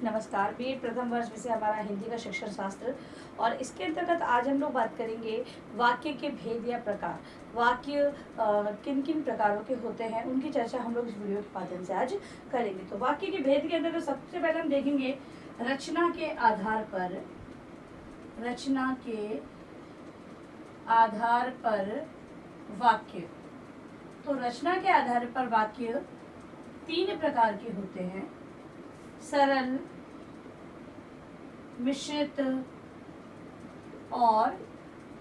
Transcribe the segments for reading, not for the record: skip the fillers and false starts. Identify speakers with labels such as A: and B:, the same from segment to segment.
A: नमस्कार। बीएड प्रथम वर्ष विषय हमारा हिंदी का शिक्षण शास्त्र और इसके अंतर्गत आज हम लोग बात करेंगे वाक्य के भेद या प्रकार। वाक्य किन किन प्रकारों के होते हैं उनकी चर्चा हम लोग इस वीडियो के माध्यम से आज करेंगे। तो वाक्य के भेद के अंतर्गत सबसे पहले हम देखेंगे रचना के आधार पर वाक्य। तो रचना के आधार पर वाक्य तीन प्रकार के होते हैं: सरल, मिश्रित और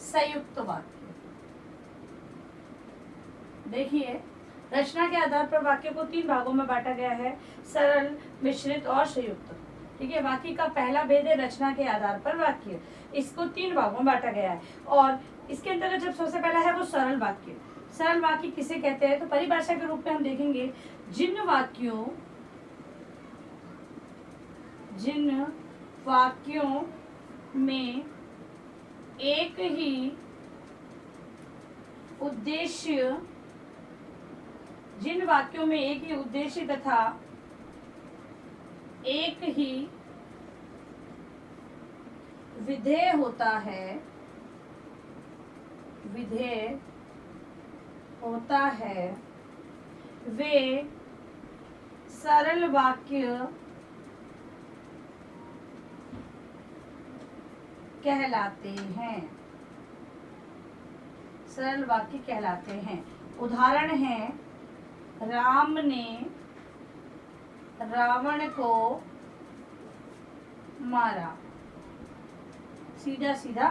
A: संयुक्त वाक्य। देखिए, रचना के आधार पर वाक्य को तीन भागों में बांटा गया है: सरल, मिश्रित और संयुक्त। ठीक है, वाक्य का पहला भेद है रचना के आधार पर वाक्य। इसको तीन भागों में बांटा गया है और इसके अंतर्गत जब सबसे पहला है वो सरल वाक्य। सरल वाक्य किसे कहते हैं? तो परिभाषा के रूप में हम देखेंगे जिन वाक्यों में एक ही उद्देश्य तथा एक ही विधेय होता है वे सरल वाक्य कहलाते हैं। उदाहरण है, राम ने रावण को मारा। सीधा सीधा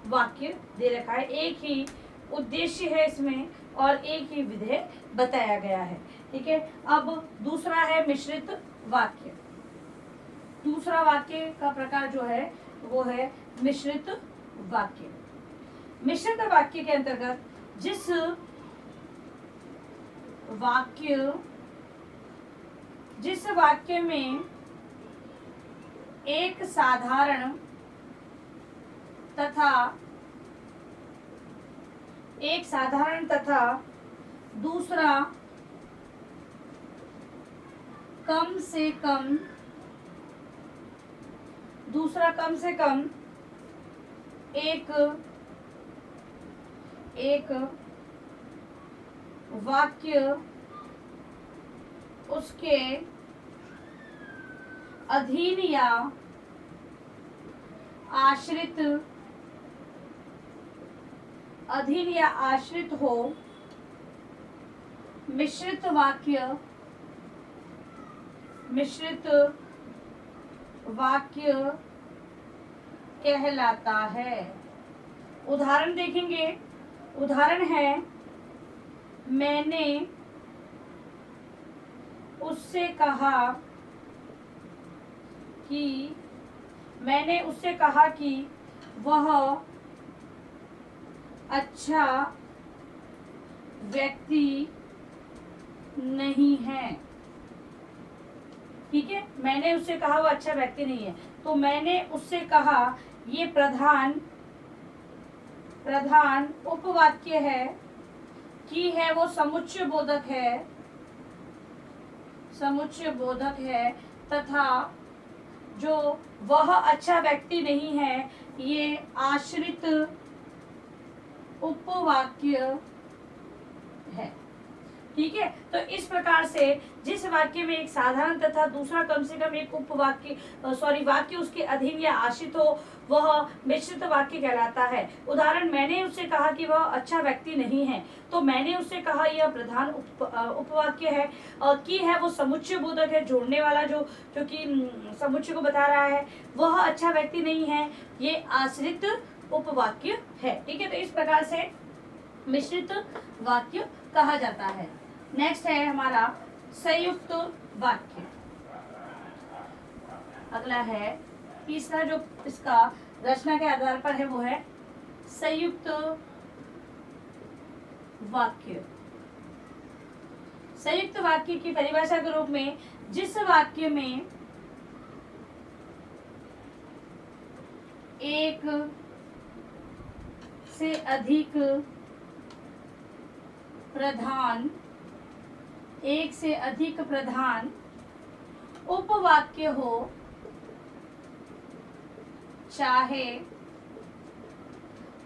A: वाक्य दे रखा है, एक ही उद्देश्य है इसमें और एक ही विधेय बताया गया है। ठीक है, अब दूसरा है मिश्रित वाक्य। दूसरा वाक्य का प्रकार जो है वो है मिश्रित वाक्य। मिश्रित वाक्य के अंतर्गत जिस वाक्य में एक साधारण तथा दूसरा कम से कम एक वाक्य उसके अधीन या आश्रित हो, मिश्रित वाक्य कहलाता है। उदाहरण देखेंगे। उदाहरण है, मैंने उससे कहा कि वह अच्छा व्यक्ति नहीं है। ठीक है, मैंने उससे कहा वो अच्छा व्यक्ति नहीं है। तो मैंने उससे कहा ये प्रधान उपवाक्य है कि है वो समुच्चय बोधक है तथा जो वह अच्छा व्यक्ति नहीं है ये आश्रित उपवाक्य है। ठीक है, तो इस प्रकार से जिस वाक्य में एक साधारण तथा दूसरा कम से कम एक वाक्य उसके अधीन या आश्रित हो वह मिश्रित वाक्य कहलाता है। उदाहरण, मैंने उससे कहा कि वह अच्छा व्यक्ति नहीं है। तो मैंने उससे कहा यह प्रधान उपवाक्य है और कि है वो समुच्चय बोधक है, जोड़ने वाला जो कि समुच्चय को बता रहा है। वह अच्छा व्यक्ति नहीं है, ये आश्रित उपवाक्य है। ठीक है, तो इस प्रकार से मिश्रित वाक्य कहा जाता है। नेक्स्ट है हमारा संयुक्त वाक्य। अगला है तीसरा जो इसका रचना के आधार पर है वो है संयुक्त वाक्य। संयुक्त वाक्य की परिभाषा के रूप में जिस वाक्य में एक से अधिक प्रधान उपवाक्य हो चाहे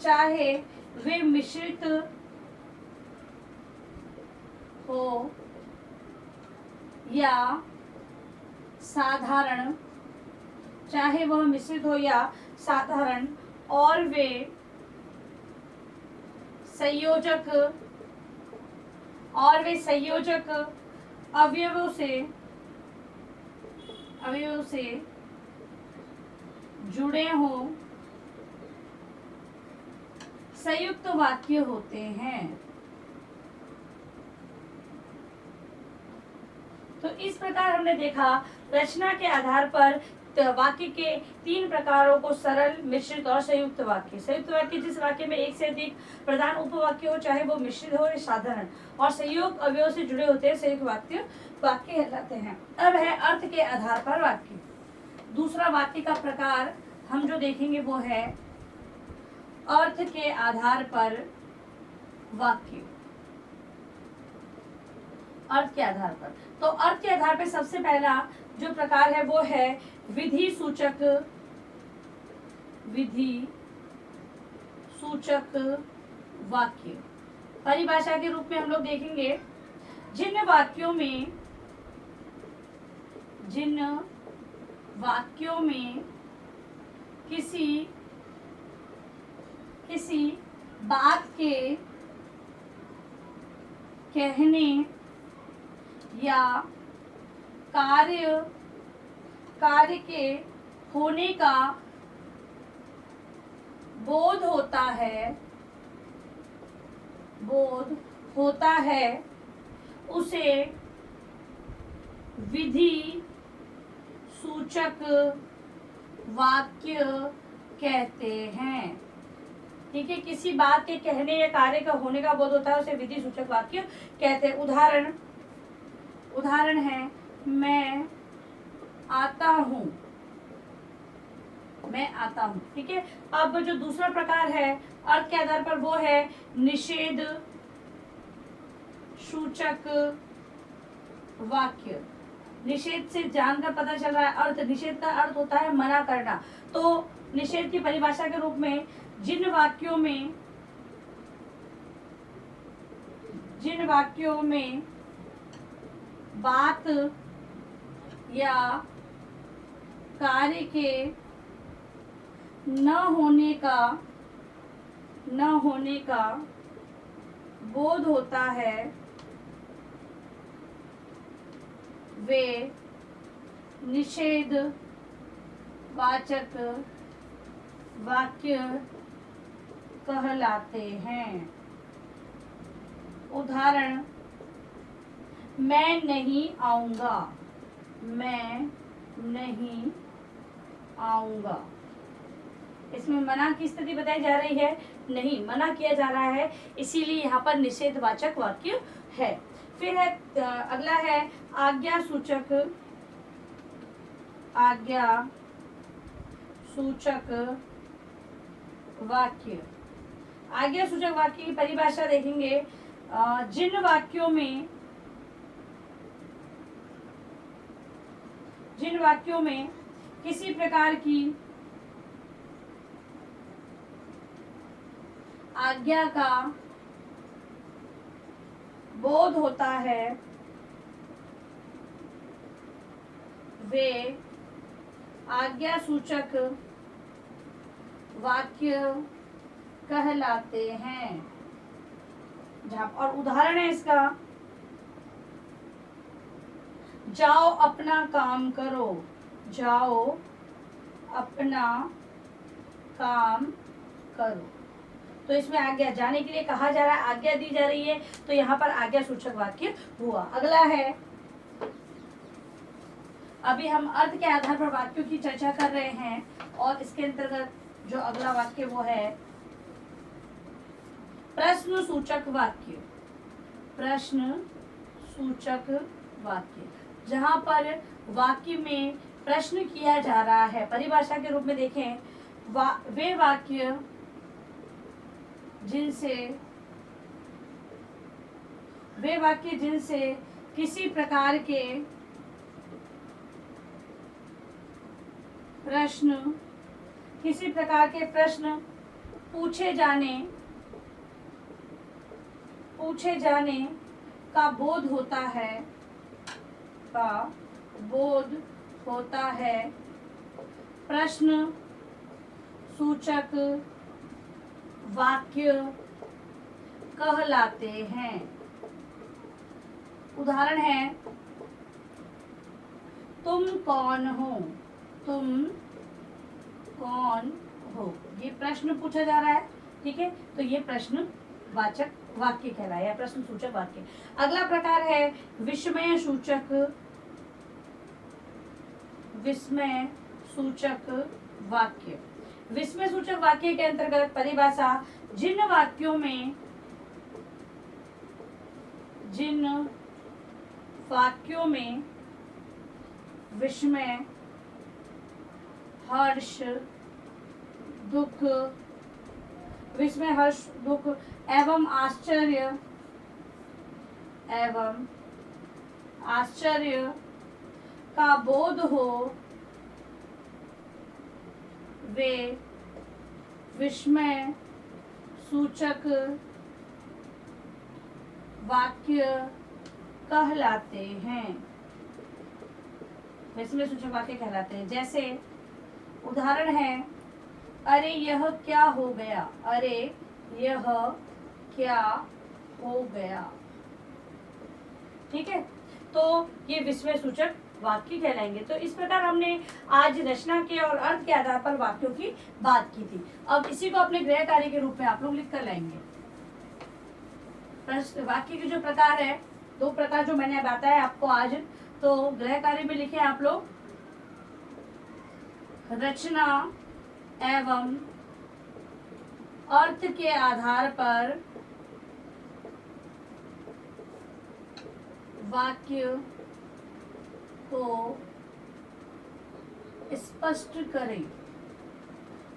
A: चाहे वे मिश्रित हो या साधारण, चाहे वह मिश्रित हो या साधारण, और वे संयोजक अवयवों से जुड़े हों, संयुक्त वाक्य होते हैं। तो इस प्रकार हमने देखा रचना के आधार पर वाक्य के 3 प्रकारों को, सरल, मिश्रित और संयुक्त वाक्य। संयुक्त वाक्य जिस वाक्य में एक से अधिक प्रधान उपवाक्य हो, चाहे वो मिश्रित हो या साधारण, और संयोग अवयव से जुड़े होते हैं, संयुक्त वाक्य कहलाते हैं। अब है अर्थ के आधार पर वाक्य। दूसरा वाक्य का प्रकार हम जो देखेंगे वो है अर्थ के आधार पर वाक्य। अर्थ के आधार पर, तो अर्थ के आधार पर सबसे पहला जो प्रकार है वो है विधि सूचक वाक्य। परिभाषा के रूप में हम लोग देखेंगे जिन वाक्यों में किसी बात के कहने या कार्य के होने का बोध होता है उसे विधि सूचक वाक्य कहते हैं। ठीक है, किसी बात के कहने या कार्य का होने का बोध होता है उसे विधि सूचक वाक्य कहते हैं। उदाहरण है मैं आता हूँ। ठीक है, अब जो दूसरा प्रकार है अर्थ के आधार पर वो है निषेध सूचक वाक्य। निषेध से जानकर पता चल रहा है अर्थ, निषेध का अर्थ होता है मना करना। तो निषेध की परिभाषा के रूप में जिन वाक्यों में बात या कार्य के न होने का बोध होता है वे निषेध वाचक वाक्य कहलाते हैं। उदाहरण मैं नहीं आऊंगा। इसमें मना की स्थिति बताई जा रही है, नहीं, मना किया जा रहा है, इसीलिए यहाँ पर निषेधवाचक वाक्य है। फिर है अगला है आज्ञा सूचक वाक्य। आज्ञा सूचक वाक्य की परिभाषा देखेंगे जिन वाक्यों में किसी प्रकार की आज्ञा का बोध होता है वे आज्ञा सूचक वाक्य कहलाते हैं। और उदाहरण है इसका जाओ अपना काम करो। तो इसमें आज्ञा जाने के लिए कहा जा रहा है, आज्ञा दी जा रही है, तो यहाँ पर आज्ञा सूचक वाक्य हुआ। अगला है, अभी हम अर्थ के आधार पर वाक्यों की चर्चा कर रहे हैं और इसके अंतर्गत जो अगला वाक्य वो है प्रश्न सूचक वाक्य। जहां पर वाक्य में प्रश्न किया जा रहा है। परिभाषा के रूप में देखें वे वाक्य जिनसे किसी प्रकार के प्रश्न, किसी प्रकार के प्रश्न पूछे जाने का बोध होता है, प्रश्न सूचक वाक्य कहलाते हैं। उदाहरण है, तुम कौन हो, तुम कौन हो, ये प्रश्न पूछा जा रहा है। ठीक है, तो ये प्रश्न वाचक वाक्य कहलाया या प्रश्न सूचक वाक्य। अगला प्रकार है विस्मय सूचक वाक्य। विस्मय सूचक वाक्य के अंतर्गत परिभाषा, जिन वाक्यों में विस्मय, हर्ष, दुख एवं आश्चर्य का बोध हो, वे विस्मय सूचक वाक्य कहलाते हैं। विस्मय सूचक वाक्य कहलाते हैं। जैसे उदाहरण है, अरे यह क्या हो गया, अरे यह क्या हो गया। ठीक है, तो ये विस्मय सूचक वाक्य कहलाएंगे। तो इस प्रकार हमने आज रचना के और अर्थ के आधार पर वाक्यों की बात की थी। अब इसी को अपने गृह कार्य के रूप में आप लोग लिख कर लाएंगे। वाक्य के जो प्रकार है, 2 प्रकार जो मैंने बताया आपको आज, तो गृह कार्य में लिखे आप लोग रचना एवं अर्थ के आधार पर वाक्य को स्पष्ट करें।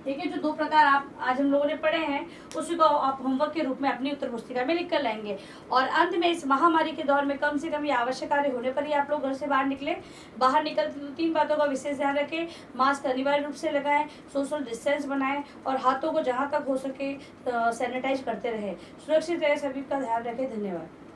A: ठीक है, जो 2 प्रकार आप आज हम लोगों ने पढ़े हैं, उसी को आप होमवर्क के रूप में अपनी उत्तर पुस्तिका में लिख कर लाएंगे। और अंत में इस महामारी के दौर में कम से कम ये आवश्यक कार्य होने पर ही आप लोग घर से बाहर निकले। बाहर निकलते तो 3 बातों का विशेष ध्यान रखें। मास्क अनिवार्य रूप से लगाएं, सोशल डिस्टेंस बनाएं और हाथों को जहां तक हो सके सैनिटाइज करते रहें। सुरक्षित रहे, सभी का ध्यान रखें। धन्यवाद।